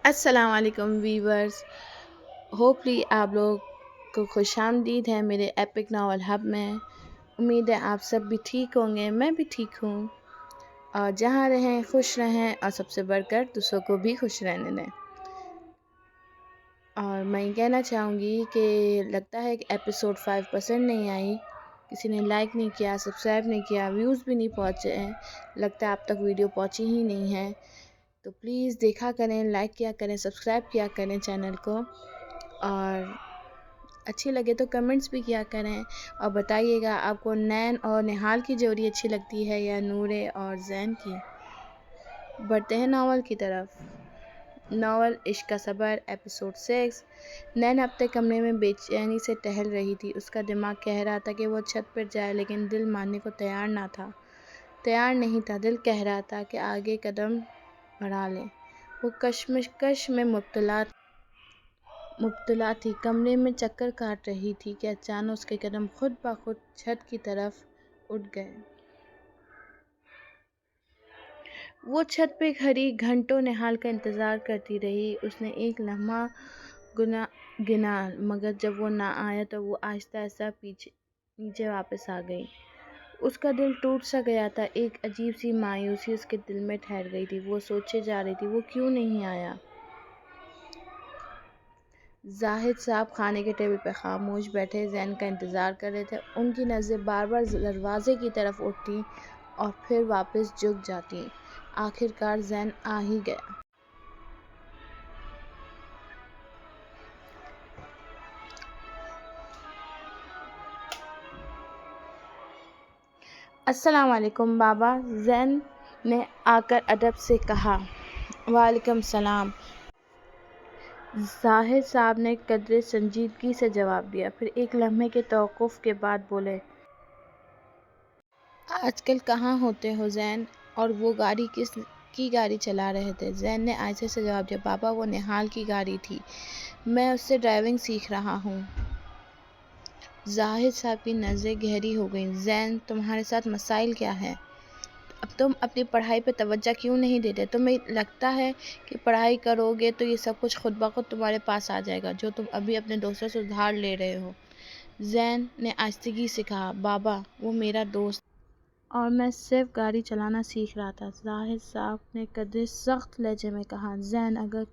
السلام علیکم ویورز، ہوپلی آپ لوگ کو خوش آمدید ہے میرے ایپک ناول ہب میں۔ امید ہے آپ سب بھی ٹھیک ہوں گے، میں بھی ٹھیک ہوں، اور جہاں رہیں خوش رہیں، اور سب سے بڑھ کر دوسروں کو بھی خوش رہنے دیں۔ اور میں یہ کہنا چاہوں گی کہ لگتا ہے کہ ایپیسوڈ 5 پسند نہیں آئی، کسی نے لائک نہیں کیا، سبسکرائب نہیں کیا، ویوز بھی نہیں پہنچے ہیں، لگتا ہے اب تک ویڈیو پہنچی ہی نہیں ہے۔ تو پلیز دیکھا کریں، لائک کیا کریں، سبسکرائب کیا کریں چینل کو، اور اچھی لگے تو کمنٹس بھی کیا کریں، اور بتائیے گا آپ کو نین اور نہال کی جوڑی اچھی لگتی ہے یا نورے اور زین کی۔ بڑھتے ہیں ناول کی طرف۔ ناول عشق کا صبر ایپیسوڈ 6۔ نین اپنے کمرے میں بے چینی سے ٹہل رہی تھی، اس کا دماغ کہہ رہا تھا کہ وہ چھت پر جائے، لیکن دل ماننے کو تیار نہیں تھا۔ دل کہہ رہا تھا کہ آگے قدم بڑھا لے۔ وہ کشمکش میں مبتلا تھی، کمرے میں چکر کاٹ رہی تھی کہ اچانک اس کے قدم خود بخود چھت کی طرف اٹھ گئے۔ وہ چھت پہ کھڑی گھنٹوں نہال کا انتظار کرتی رہی۔ اس نے ایک لمحہ گنا، مگر جب وہ نہ آیا تو وہ آہستہ آہستہ نیچے واپس آ گئی۔ اس کا دل ٹوٹ سا گیا تھا، ایک عجیب سی مایوسی اس کے دل میں ٹھہر گئی تھی۔ وہ سوچے جا رہی تھی وہ کیوں نہیں آیا۔ زاہد صاحب کھانے کے ٹیبل پہ خاموش بیٹھے زین کا انتظار کر رہے تھے۔ ان کی نظریں بار بار دروازے کی طرف اٹھتیں اور پھر واپس جھک جاتیں۔ آخرکار زین آ ہی گیا۔ السلام علیکم بابا، زین نے آ کر ادب سے کہا۔ وعلیکم السلام، زاہد صاحب نے قدرے سنجیدگی سے جواب دیا، پھر ایک لمحے کے توقف کے بعد بولے، آج کل کہاں ہوتے ہو زین؟ اور وہ گاڑی کس کی گاڑی چلا رہے تھے؟ زین نے آہستہ سے جواب دیا، بابا وہ نہال کی گاڑی تھی، میں اس سے ڈرائیونگ سیکھ رہا ہوں۔ زاہد صاحب کی نظریں گہری ہو گئیں۔ زین، تمہارے ساتھ مسائل کیا ہے؟ اب تم اپنی پڑھائی پہ توجہ کیوں نہیں دیتے؟ تمہیں لگتا ہے کہ پڑھائی کرو گے تو یہ سب کچھ خود بخود تمہارے پاس آ جائے گا جو تم ابھی اپنے دوستوں سے ادھار لے رہے ہو؟ زین نے آہستگی سے کہا، بابا وہ میرا دوست اور میں صرف گاڑی چلانا سیکھ رہا تھا۔ زاہد صاحب نے قدرے سخت لہجے میں کہا، زین اگر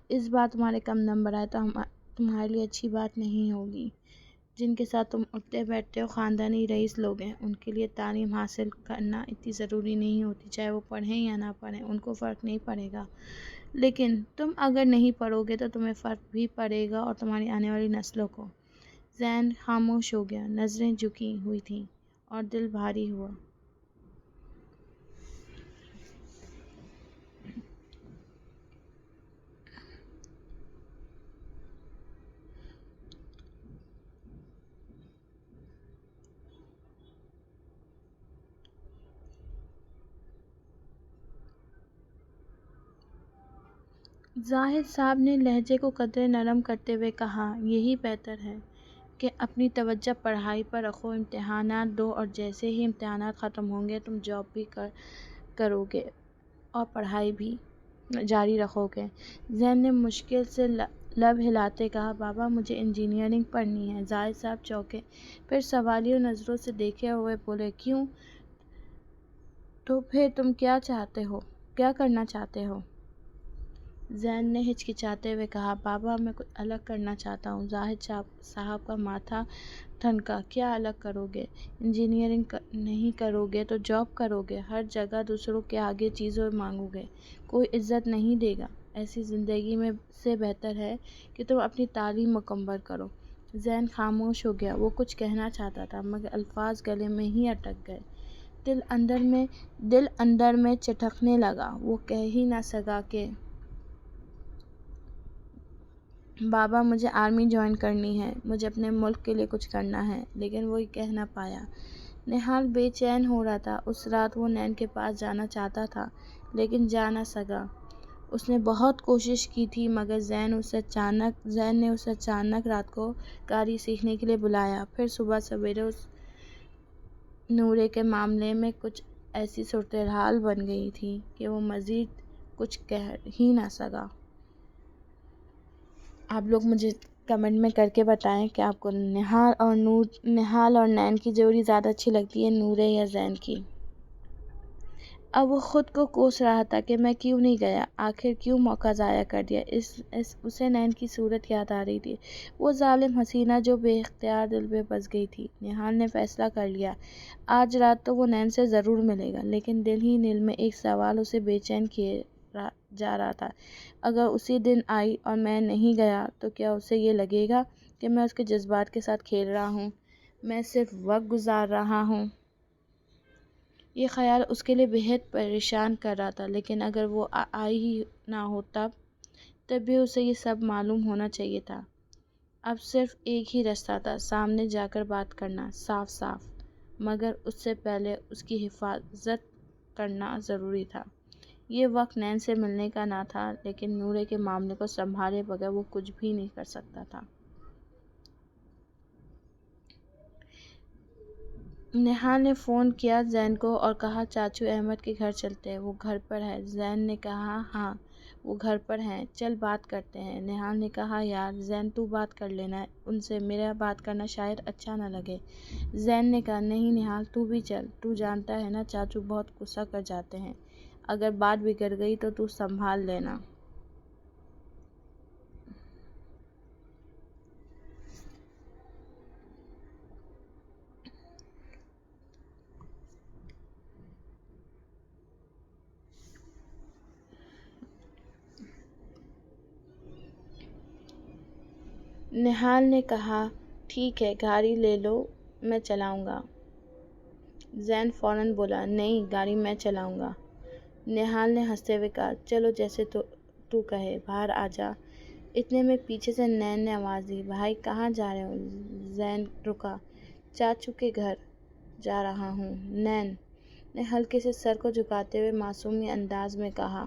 اس بار تمہارے کم نمبر آئے تو تمہارے لیے اچھی بات نہیں ہوگی۔ جن کے ساتھ تم اٹھتے بیٹھتے ہو خاندانی رئیس لوگ ہیں، ان کے لیے تعلیم حاصل کرنا اتنی ضروری نہیں ہوتی، چاہے وہ پڑھیں یا نہ پڑھیں، ان کو فرق نہیں پڑے گا، لیکن تم اگر نہیں پڑھو گے تو تمہیں فرق بھی پڑے گا اور تمہاری آنے والی نسلوں کو۔ زین خاموش ہو گیا، نظریں جھکی ہوئی تھیں اور دل بھاری ہوا۔ زاہد صاحب نے لہجے کو قدرے نرم کرتے ہوئے کہا، یہی بہتر ہے کہ اپنی توجہ پڑھائی پر رکھو، امتحانات دو اور جیسے ہی امتحانات ختم ہوں گے تم جاب بھی کرو گے اور پڑھائی بھی جاری رکھو گے۔ زین نے مشکل سے لب ہلاتے کہا، بابا مجھے انجینئرنگ پڑھنی ہے۔ زاہد صاحب چونکے، پھر سوالیہ نظروں سے دیکھے ہوئے بولے، کیوں؟ تو پھر تم کیا کرنا چاہتے ہو؟ زین نے ہچکچاتے ہوئے کہا، بابا میں کچھ الگ کرنا چاہتا ہوں۔ زاہد صاحب کا ماتھا ٹھنکا، کیا الگ کرو گے؟ انجینئرنگ نہیں کرو گے تو جاب کرو گے، ہر جگہ دوسروں کے آگے چیزیں مانگو گے، کوئی عزت نہیں دے گا۔ ایسی زندگی میں سے بہتر ہے کہ تم اپنی تعلیم مکمل کرو۔ زین خاموش ہو گیا، وہ کچھ کہنا چاہتا تھا مگر الفاظ گلے میں ہی اٹک گئے، دل اندر میں چٹکنے لگا۔ وہ کہہ ہی نہ سکا کہ بابا مجھے آرمی جوائن کرنی ہے، مجھے اپنے ملک کے لیے کچھ کرنا ہے، لیکن وہ کہہ نہ پایا۔ نہال بے چین ہو رہا تھا۔ اس رات وہ نین کے پاس جانا چاہتا تھا لیکن جا نہ سکا۔ اس نے بہت کوشش کی تھی مگر زین نے اسے اچانک رات کو گاڑی سیکھنے کے لیے بلایا۔ پھر صبح سویرے نورے کے معاملے میں کچھ ایسی صورتحال بن گئی تھی کہ وہ مزید کچھ کہہ ہی نہ سکا۔ آپ لوگ مجھے کمنٹ میں کر کے بتائیں کہ آپ کو نہال اور نین کی جوڑی زیادہ اچھی لگتی ہے، نورے یا زین کی۔ اب وہ خود کو کوس رہا تھا کہ میں کیوں نہیں گیا، آخر کیوں موقع ضائع کر دیا۔ اسے نین کی صورت یاد آ رہی تھی، وہ ظالم حسینہ جو بے اختیار دل پہ بس گئی تھی۔ نہال نے فیصلہ کر لیا، آج رات تو وہ نین سے ضرور ملے گا، لیکن دل ہی دل میں ایک سوال اسے بے چین کیے جا رہا تھا۔ اگر اسی دن آئی اور میں نہیں گیا تو کیا اسے یہ لگے گا کہ میں اس کے جذبات کے ساتھ کھیل رہا ہوں، میں صرف وقت گزار رہا ہوں؟ یہ خیال اس کے لیے بہت پریشان کر رہا تھا، لیکن اگر وہ آئی ہی نہ ہو تب بھی اسے یہ سب معلوم ہونا چاہیے تھا۔ اب صرف ایک ہی راستہ تھا، سامنے جا کر بات کرنا، صاف صاف، مگر اس سے پہلے اس کی حفاظت کرنا ضروری تھا۔ یہ وقت نین سے ملنے کا نہ تھا، لیکن نورے کے معاملے کو سنبھالے بغیر وہ کچھ بھی نہیں کر سکتا تھا۔ نہال نے فون کیا زین کو اور کہا چاچو احمد کے گھر چلتے ہیں، وہ گھر پر ہے۔ زین نے کہا ہاں وہ گھر پر ہیں، چل بات کرتے ہیں۔ نہال نے کہا یار زین تو بات کر لینا ان سے، میرا بات کرنا شاید اچھا نہ لگے۔ زین نے کہا نہیں نہال تو بھی چل، تو جانتا ہے نا چاچو بہت غصہ کر جاتے ہیں، اگر بات بگڑ گئی تو سنبھال لینا۔ نہال نے کہا ٹھیک ہے گاڑی لے لو میں چلاؤں گا۔ زین فوراً بولا نہیں گاڑی میں چلاؤں گا۔ نہال نے ہنستے ہوئے کہا چلو جیسے تو کہے، باہر آ جا۔ اتنے میں پیچھے سے نین نے آواز دی بھائی کہاں جا رہے ہو؟ زین رکا، چاچو کے گھر جا رہا ہوں۔ نین نے ہلکے سے سر کو جھکاتے ہوئے معصومی انداز میں کہا۔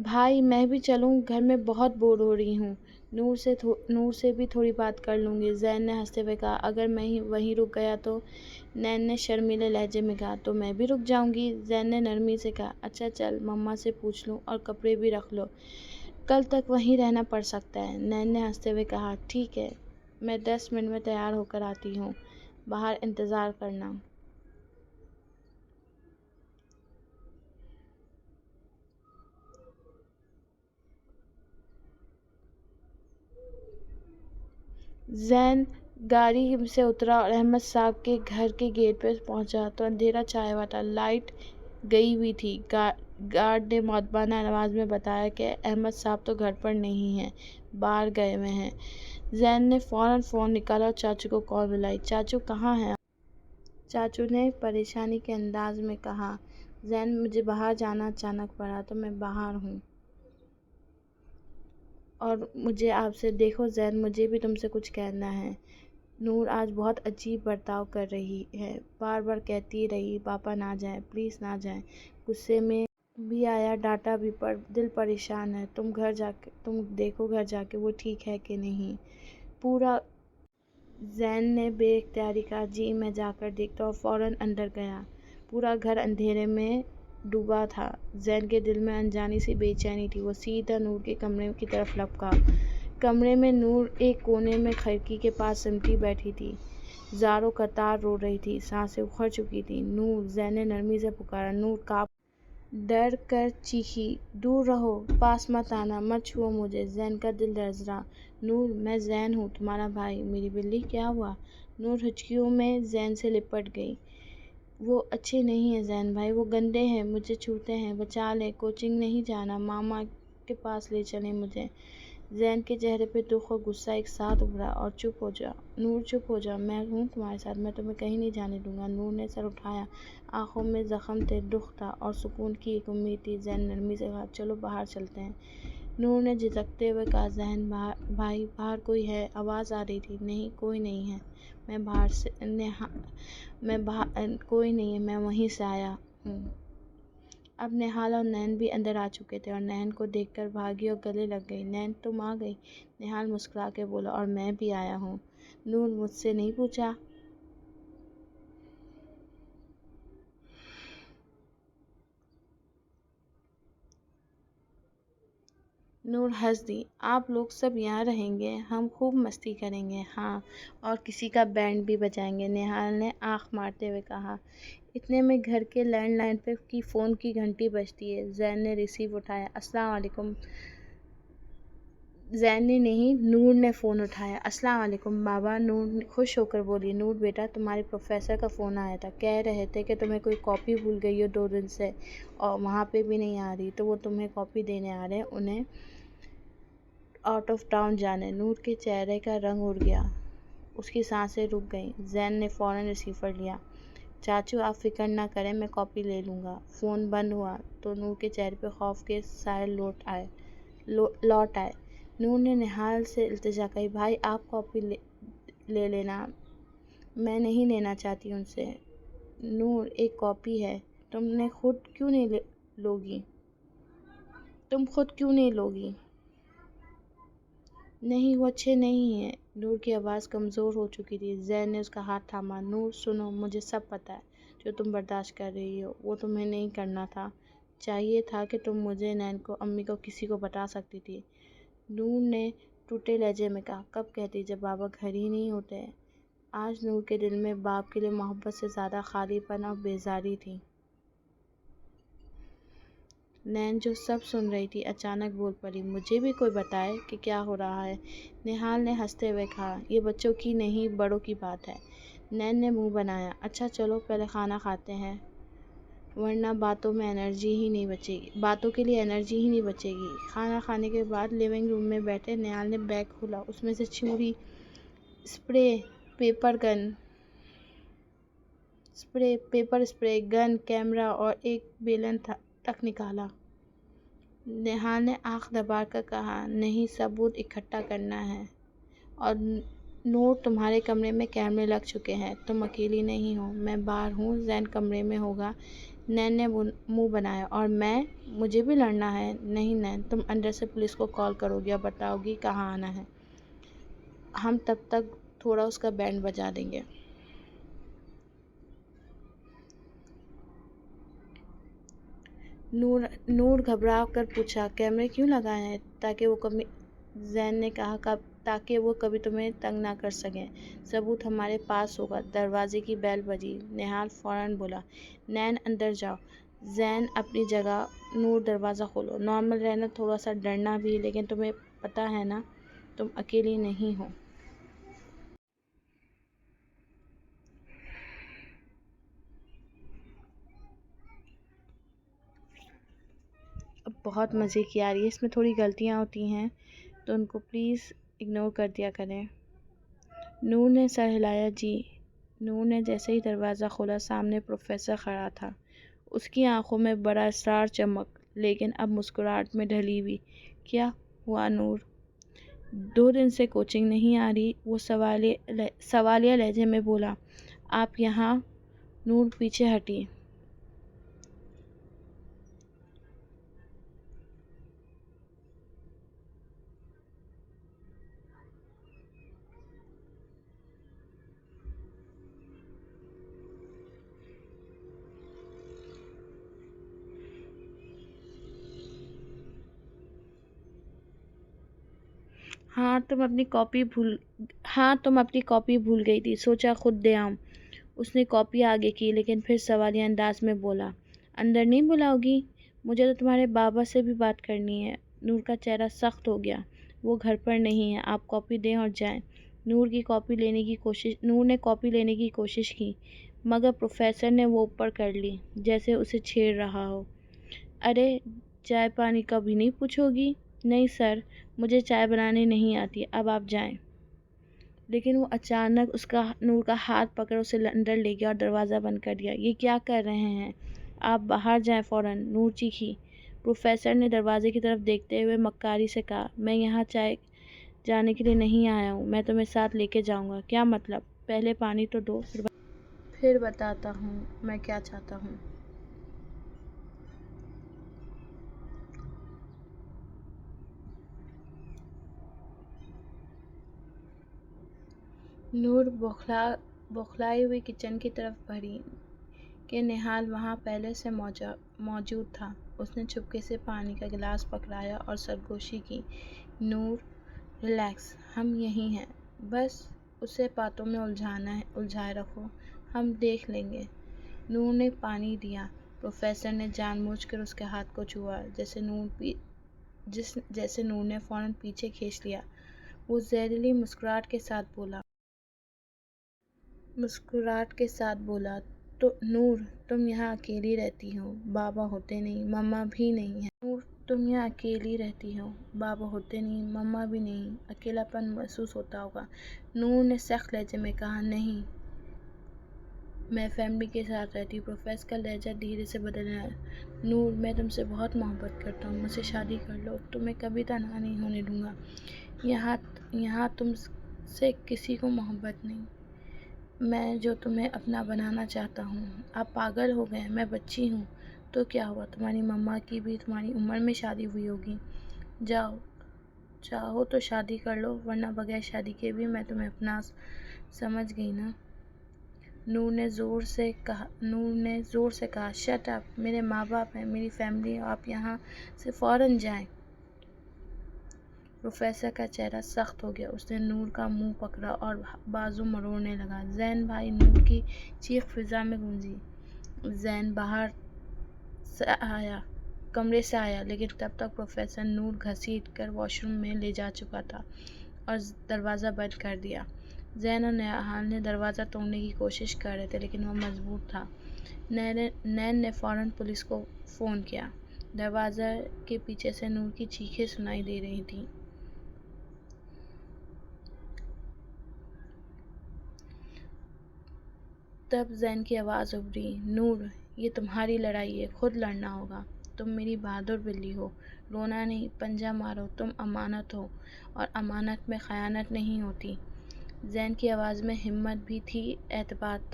بھائی میں بھی چلوں، گھر میں بہت بور ہو رہی ہوں، نور سے بھی تھوڑی بات کر لوں گی۔ زین نے ہنستے ہوئے کہا اگر میں وہیں رک گیا تو؟ نین نے شرمیلے لہجے میں کہا تو میں بھی رک جاؤں گی۔ زین نے نرمی سے کہا اچھا چل مما سے پوچھ لوں اور کپڑے بھی رکھ لو، کل تک وہیں رہنا پڑ سکتا ہے۔ نین نے ہنستے ہوئے کہا ٹھیک ہے میں 10 منٹ میں تیار ہو کر آتی ہوں، باہر انتظار کرنا۔ زین گاڑی سے اترا اور احمد صاحب کے گھر کے گیٹ پہ پہنچا تو اندھیرا چھایا ہوا تھا، لائٹ گئی ہوئی تھی۔ گارڈ نے مؤدبانہ آواز میں بتایا کہ احمد صاحب تو گھر پر نہیں ہیں، باہر گئے ہوئے ہیں۔ زین نے فوراً فون نکالا اور چاچو کو کال ملائی۔ چاچو کہاں ہیں؟ چاچو نے پریشانی کے انداز میں کہا زین مجھے باہر جانا اچانک پڑا تو میں باہر ہوں، اور مجھے آپ سے دیکھو زین مجھے بھی تم سے کچھ کہنا ہے۔ نور آج بہت عجیب برتاؤ کر رہی ہے، بار بار کہتی رہی پاپا نہ جائیں پلیز نہ جائیں، غصے میں بھی آیا ڈانٹا بھی، پر دل پریشان ہے۔ تم دیکھو گھر جا کے وہ ٹھیک ہے کہ نہیں پورا۔ زین نے بے اختیاری کہا جی میں جا کر دیکھتا ہوں، اور فوراً اندر گیا۔ پورا گھر اندھیرے میں ڈوبا تھا۔ زین کے دل میں انجانی سی بے چینی تھی، وہ سیدھا نور کے کمرے کی طرف لپکا۔ کمرے میں نور ایک کونے میں کھڑکی کے پاس سمٹی بیٹھی تھی، زاروں قطار رو رہی تھی، سانسیں اکھڑ چکی تھیں۔ نور! زین نے نرمی سے پکارا۔ نور کانپ ڈر کر چیخی دور رہو، پاس مت آنا، مت چھوؤ مجھے۔ زین کا دل لرز رہا۔ نور میں زین ہوں تمہارا بھائی۔ میری بلی کیا ہوا؟ نور ہچکیوں میں زین سے لپٹ گئی۔ وہ اچھے نہیں ہیں زین بھائی، وہ گندے ہیں، مجھے چھوتے ہیں، بچا لیں، کوچنگ نہیں جانا، ماما کے پاس لے چلیں مجھے۔ زین کے چہرے پہ دکھ اور غصہ ایک ساتھ ابھرا۔ اور چپ ہو جا نور، چپ ہو جا، میں ہوں تمہارے ساتھ، میں تمہیں کہیں نہیں جانے دوں گا۔ نور نے سر اٹھایا، آنکھوں میں زخم تھے، دکھ تھا اور سکون کی ایک امید تھی۔ زین نرمی سے کہا چلو باہر چلتے ہیں۔ نور نے جھجکتے ہوئے کہا زین بھائی باہر کوئی ہے؟ آواز آ رہی تھی۔ نہیں کوئی نہیں ہے، کوئی نہیں ہے، میں وہیں سے آیا ہوں۔ اب نہال اور نین بھی اندر آ چکے تھے اور نین کو دیکھ کر بھاگی اور گلے لگ گئی۔ نین تم آ گئی؟ نہال مسکرا کے بولا، اور میں بھی آیا ہوں۔ نور مجھ سے نہیں پوچھا؟ نور ہنس دی۔ آپ لوگ سب یہاں رہیں گے؟ ہم خوب مستی کریں گے۔ ہاں، اور کسی کا بینڈ بھی بجائیں گے، نہال نے آنکھ مارتے ہوئے کہا۔ اتنے میں گھر کے لینڈ لائن پہ کی فون کی گھنٹی بجتی ہے۔ زین نے ریسیو اٹھایا۔ السلام علیکم۔ زین نے نہیں، نور نے فون اٹھایا۔ السلام علیکم بابا، نور خوش ہو کر بولی۔ نور بیٹا، تمہارے پروفیسر کا فون آیا تھا، کہہ رہے تھے کہ تمہیں کوئی کاپی بھول گئی ہو 2 دن سے اور وہاں پہ بھی نہیں آ رہی، تو وہ تمہیں کاپی دینے آ رہے ہیں، انہیں آؤٹ آف ٹاؤن جانے۔ نور کے چہرے کا رنگ اڑ گیا، اس کی سانسیں رک گئیں۔ زین نے فوراً ریسیور لیا۔ چاچو آپ فکر نہ کریں، میں کاپی لے لوں گا۔ فون بند ہوا تو نور کے چہرے پہ خوف کے سائے لوٹ آئے۔ نور نے نہال سے التجا کی، بھائی آپ کاپی لے لینا، میں نہیں لینا چاہتی ان سے۔ نور ایک کاپی ہے، تم خود کیوں نہیں لوگی؟ نہیں، وہ اچھے نہیں ہیں۔ نور کی آواز کمزور ہو چکی تھی۔ زین نے اس کا ہاتھ تھاما۔ نور سنو، مجھے سب پتہ ہے، جو تم برداشت کر رہی ہو وہ تمہیں نہیں کرنا تھا، چاہیے تھا کہ تم مجھے، نین کو، امی کو، کسی کو بتا سکتی تھی۔ نور نے ٹوٹے لہجے میں کہا، کب کہتی جب بابا گھر ہی نہیں ہوتے۔ آج نور کے دل میں باپ کے لیے محبت سے زیادہ خالی پن اور بیزاری تھی۔ نین جو سب سن رہی تھی اچانک بول پڑی، مجھے بھی کوئی بتائے کہ کیا ہو رہا ہے۔ نہال نے ہنستے ہوئے کہا، یہ بچوں کی نہیں بڑوں کی بات ہے۔ نین نے منہ بنایا، اچھا چلو پہلے کھانا کھاتے ہیں، ورنہ باتوں کے لیے انرجی ہی نہیں بچے گی۔ کھانا کھانے کے بعد لیونگ روم میں بیٹھے نہال نے بیگ کھولا، اس میں سے چھری، پیپر اسپرے، گن، کیمرہ اور ایک بیلن تک نکالا۔ نہال نے آنکھ دبا کر کہا، نہیں، ثبوت اکٹھا کرنا ہے۔ اور نور تمہارے کمرے میں کیمرے لگ چکے ہیں، تم اکیلی نہیں ہو، میں باہر ہوں، زین کمرے میں ہوگا۔ نین نے منہ بنایا، اور مجھے بھی لڑنا ہے؟ نہیں نین، تم اندر سے پولیس کو کال کرو گی اور بتاؤ گی کہاں آنا ہے، ہم تب تک تھوڑا اس کا بینڈ بجا دیں گے۔ نور گھبرا کر پوچھا، کیمرے کیوں لگائے ہیں؟ زین نے کہا، تاکہ وہ کبھی تمہیں تنگ نہ کر سکیں۔ ثبوت ہمارے پاس ہوگا۔ دروازے کی بیل بجی۔ نہال فوراً بولا، نین اندر جاؤ۔ زین اپنی جگہ۔ نور دروازہ کھولو۔ نارمل رہنا تھوڑا سا ڈرنا بھی، لیکن تمہیں پتہ ہے نا، تم اکیلی نہیں ہو۔ اب بہت مزے کی آ رہی ہے، اس میں تھوڑی غلطیاں ہوتی ہیں تو ان کو پلیز اگنور کر دیا کریں۔ نور نے سر ہلایا، جی۔ نور نے جیسے ہی دروازہ کھولا، سامنے پروفیسر کھڑا تھا، اس کی آنکھوں میں بڑا اسرار چمک، لیکن اب مسکراہٹ میں ڈھلی ہوئی۔ کیا ہوا نور؟ 2 دن سے کوچنگ نہیں آ رہی، وہ سوالیہ لہجے میں بولا۔ آپ یہاں؟ نور پیچھے ہٹی۔ ہاں، تم اپنی کاپی بھول گئی تھی، سوچا خود دے آؤں۔ اس نے کاپی آگے کی، لیکن پھر سوالیہ انداز میں بولا، اندر نہیں بلاؤ گی؟ مجھے تو تمہارے بابا سے بھی بات کرنی ہے۔ نور کا چہرہ سخت ہو گیا۔ وہ گھر پر نہیں ہے، آپ کاپی دیں اور جائیں۔ نور نے کاپی لینے کی کوشش کی، مگر پروفیسر نے وہ اوپر کر لی، جیسے اسے چھیڑ رہا ہو۔ ارے، چائے پانی کا بھی نہیں پوچھو گی؟ نہیں سر، مجھے چائے بنانی نہیں آتی، اب آپ جائیں۔ لیکن وہ اچانک نور کا ہاتھ پکڑ اسے اندر لے گیا اور دروازہ بند کر دیا۔ یہ کیا کر رہے ہیں آپ؟ باہر جائیں فوراً، نور چیخی۔ پروفیسر نے دروازے کی طرف دیکھتے ہوئے مکاری سے کہا، میں یہاں چائے جانے کے لیے نہیں آیا ہوں، میں تمہیں ساتھ لے کے جاؤں گا۔ کیا مطلب؟ پہلے پانی تو دو، پھر بتاتا ہوں میں کیا چاہتا ہوں۔ نور بوکھلائی ہوئی کچن کی طرف بڑھی کہ نہال وہاں پہلے سے موجود تھا۔ اس نے چپکے سے پانی کا گلاس پکڑایا اور سرگوشی کی۔ نور، ریلیکس، ہم یہیں ہیں، بس اسے باتوں میں الجھائے رکھو، ہم دیکھ لیں گے۔ نور نے پانی دیا۔ پروفیسر نے جان بوجھ کر اس کے ہاتھ کو چھوا، جیسے نور نے فوراً پیچھے کھینچ لیا۔ وہ زہریلی مسکراہٹ کے ساتھ بولا، نور، تم یہاں اکیلی رہتی ہو، بابا ہوتے نہیں، مما بھی نہیں ہیں۔ نور، تم یہاں اکیلی رہتی ہو، بابا ہوتے نہیں، مما بھی نہیں، اکیلا پن محسوس ہوتا ہوگا۔ نور نے سخت لہجے میں کہا، نہیں، میں فیملی کے ساتھ رہتی ہوں۔ پروفیسر کا لہجہ دھیرے سے بدلنے لگا۔ نور، میں تم سے بہت محبت کرتا ہوں، مجھ سے شادی کر لو، تمہیں کبھی تنہا نہیں ہونے دوں گا۔ یہاں تم سے کسی کو محبت نہیں، میں جو تمہیں اپنا بنانا چاہتا ہوں۔ آپ پاگل ہو گئے، میں بچی ہوں تو کیا ہوا، تمہاری مما کی بھی تمہاری عمر میں شادی ہوئی ہوگی۔ جاؤ، چاہو تو شادی کر لو، ورنہ بغیر شادی کے بھی میں تمہیں اپنا سمجھ گئی نا۔ نور نے زور سے کہا، شٹ اپ، میرے ماں باپ ہیں، میری فیملی ہے، آپ یہاں سے فوراً جائیں۔ پروفیسر کا چہرہ سخت ہو گیا۔ اس نے نور کا منہ پکڑا اور بازو مروڑنے لگا۔ زین بھائی! نور کی چیخ فضا میں گونجی۔ زین باہر کمرے سے آیا، لیکن تب تک پروفیسر نور گھسیٹ کر واش روم میں لے جا چکا تھا اور دروازہ بند کر دیا۔ زین اور نہال نے دروازہ توڑنے کی کوشش کر رہے تھے، لیکن وہ مضبوط تھا۔ نین نے فوراً پولیس کو فون کیا۔ دروازے کے پیچھے سے نور کی چیخیں سنائی دے رہی تھیں۔ تب زین کی آواز ابھری، نور، یہ تمہاری لڑائی ہے، خود لڑنا ہوگا۔ تم میری بہادر بلی ہو، رونا نہیں، پنجہ مارو، تم امانت ہو، اور امانت میں خیانت نہیں ہوتی۔ زین کی آواز میں ہمت بھی تھی، اعتماد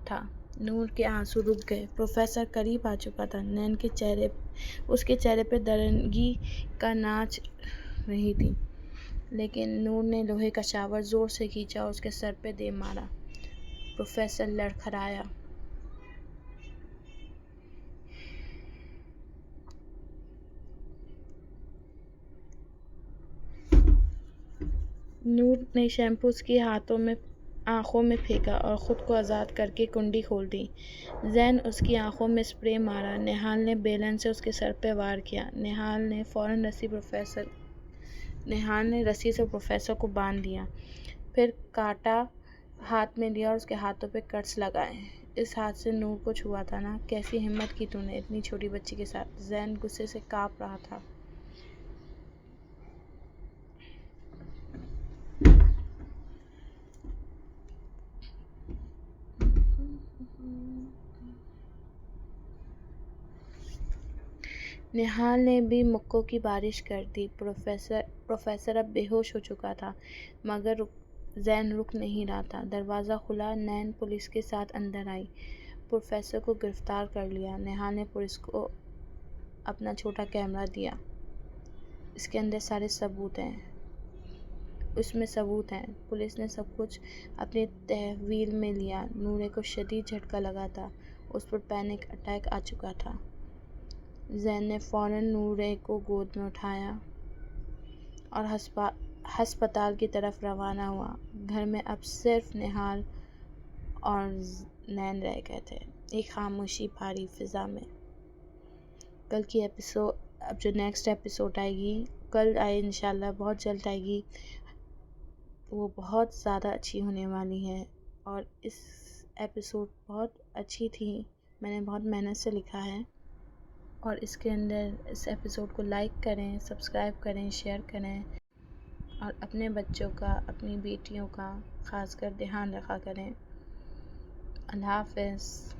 تھا۔ نور کے آنسو رک گئے۔ پروفیسر قریب آ چکا تھا۔ نین اس کے چہرے پہ درنگی کا ناچ رہی تھی، لیکن نور نے لوہے کا شاور زور سے کھینچا اور اس کے سر پہ دے مارا۔ پروفیسر لڑکھڑایا۔ نور نے شیمپو اس کی آنکھوں میں پھینکا اور خود کو آزاد کر کے کنڈی کھول دی۔ زین اس کی آنکھوں میں اسپرے مارا۔ نہال نے بیلن سے اس کے سر پہ وار کیا۔ نہال نے فوراً رسی سے پروفیسر کو باندھ دیا، پھر کانٹا ہاتھ میں لیا اور اس کے ہاتھوں پہ کٹس لگائے۔ اس ہاتھ سے نور کو چھوا تھا نا، کیسی ہمت کی تو نے اتنی چھوٹی بچی کے ساتھ۔ زین غصے سے کانپ رہا تھا۔ نہال نے بھی مکوں کی بارش کر دی۔ پروفیسر اب بے ہوش ہو چکا تھا، مگر زین رک نہیں رہا تھا۔ دروازہ کھلا، نین پولیس کے ساتھ اندر آئی۔ پروفیسر کو گرفتار کر لیا۔ نہال نے پولیس کو اپنا چھوٹا کیمرہ دیا۔ اس میں ثبوت ہیں۔ پولیس نے سب کچھ اپنی تحویل میں لیا۔ نورے کو شدید جھٹکا لگا تھا، اس پر پینک اٹیک آ چکا تھا۔ زین نے فوراً نورے کو گود میں اٹھایا اور ہسپتال کی طرف روانہ ہوا۔ گھر میں اب صرف نہال اور نین رہ گئے تھے، ایک خاموشی بھاری فضا میں۔ اب جو نیکسٹ ایپیسوڈ آئے گی، کل آئے انشاءاللہ، بہت جلد آئے گی، وہ بہت زیادہ اچھی ہونے والی ہے۔ اور اس ایپیسوڈ بہت اچھی تھی، میں نے بہت محنت سے لکھا ہے۔ اور اس ایپیسوڈ کو لائک کریں، سبسکرائب کریں، شیئر کریں، اور اپنے بچوں کا، اپنی بیٹیوں کا خاص کر دھیان رکھا کریں۔ اللہ حافظ۔